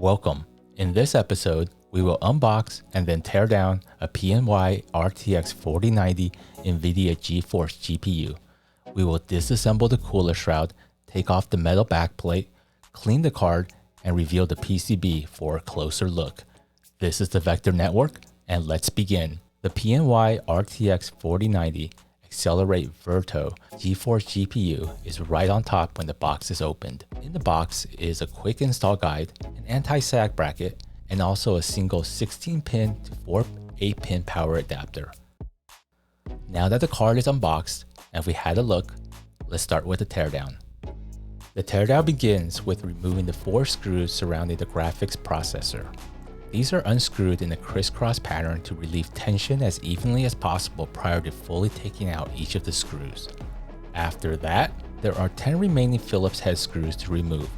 Welcome. In this episode, we will unbox and then tear down a PNY RTX 4090 NVIDIA GeForce GPU. We will disassemble the cooler shroud, take off the metal backplate, clean the card, and reveal the PCB for a closer look. This is the Vector Network, and let's begin. The PNY RTX 4090 XLR8 Verto GeForce GPU is right on top when the box is opened. In the box is a quick install guide, an anti-sag bracket, and also a single 16-pin to 4 8-pin power adapter. Now that the card is unboxed and we had a look, let's start with the teardown. The teardown begins with removing the 4 screws surrounding the graphics processor. These are unscrewed in a crisscross pattern to relieve tension as evenly as possible prior to fully taking out each of the screws. After that, there are 10 remaining Phillips head screws to remove.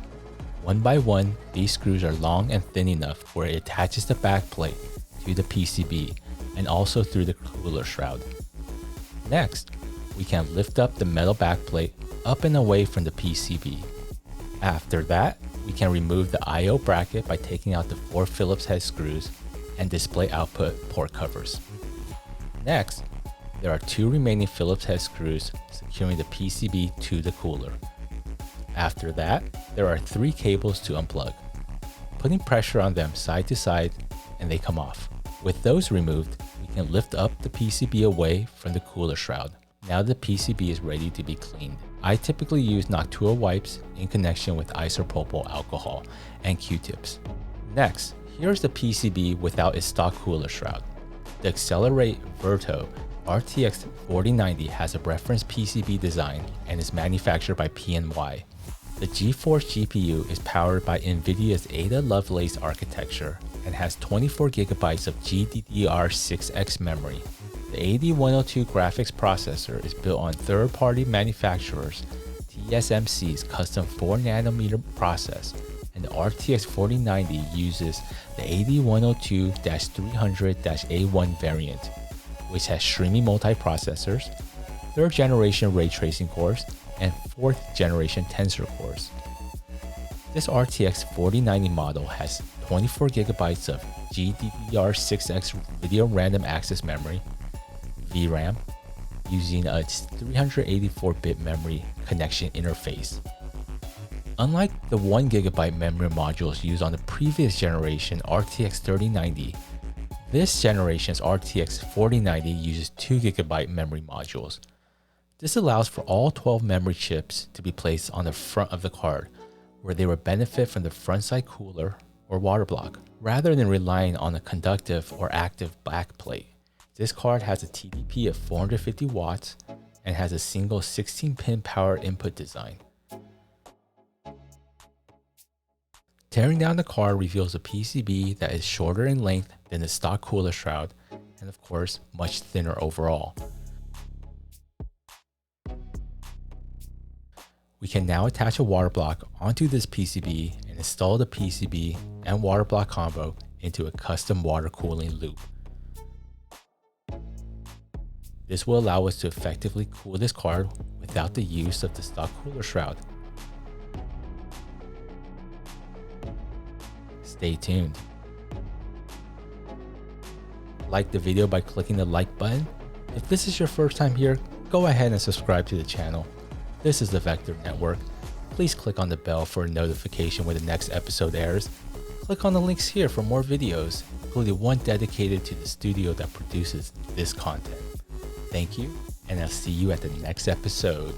One by one, these screws are long and thin enough where it attaches the backplate to the PCB and also through the cooler shroud. Next, we can lift up the metal backplate up and away from the PCB. After that, we can remove the I/O bracket by taking out the 4 Phillips head screws and display output port covers. Next, there are 2 remaining Phillips head screws securing the PCB to the cooler. After that, there are 3 cables to unplug. Putting pressure on them side to side and they come off. With those removed, we can lift up the PCB away from the cooler shroud. Now the PCB is ready to be cleaned. I typically use Noctua wipes in connection with isopropyl alcohol and Q-tips. Next, here's the PCB without its stock cooler shroud. The XLR8 Verto RTX 4090 has a reference PCB design and is manufactured by PNY. The GeForce GPU is powered by NVIDIA's Ada Lovelace architecture and has 24 GB of GDDR6X memory. The 8102 graphics processor is built on third-party manufacturers TSMC's custom 4nm process, and the RTX 4090 uses the 8102-300-A1 variant, which has streaming multiprocessors, 3rd generation ray tracing cores, and 4th generation tensor cores. This RTX 4090 model has 24 GB of GDDR6X video random access memory, VRAM, using a 384-bit memory connection interface. Unlike the 1GB memory modules used on the previous generation RTX 3090, this generation's RTX 4090 uses 2GB memory modules. This allows for all 12 memory chips to be placed on the front of the card, where they would benefit from the front side cooler or water block, rather than relying on a conductive or active backplate. This card has a TDP of 450 watts and has a single 16-pin power input design. Tearing down the card reveals a PCB that is shorter in length than the stock cooler shroud and of course much thinner overall. We can now attach a water block onto this PCB and install the PCB and water block combo into a custom water cooling loop. This will allow us to effectively cool this card without the use of the stock cooler shroud. Stay tuned. Like the video by clicking the like button. If this is your first time here, go ahead and subscribe to the channel. This is the Vector Network. Please click on the bell for a notification when the next episode airs. Click on the links here for more videos, including one dedicated to the studio that produces this content. Thank you, and I'll see you at the next episode.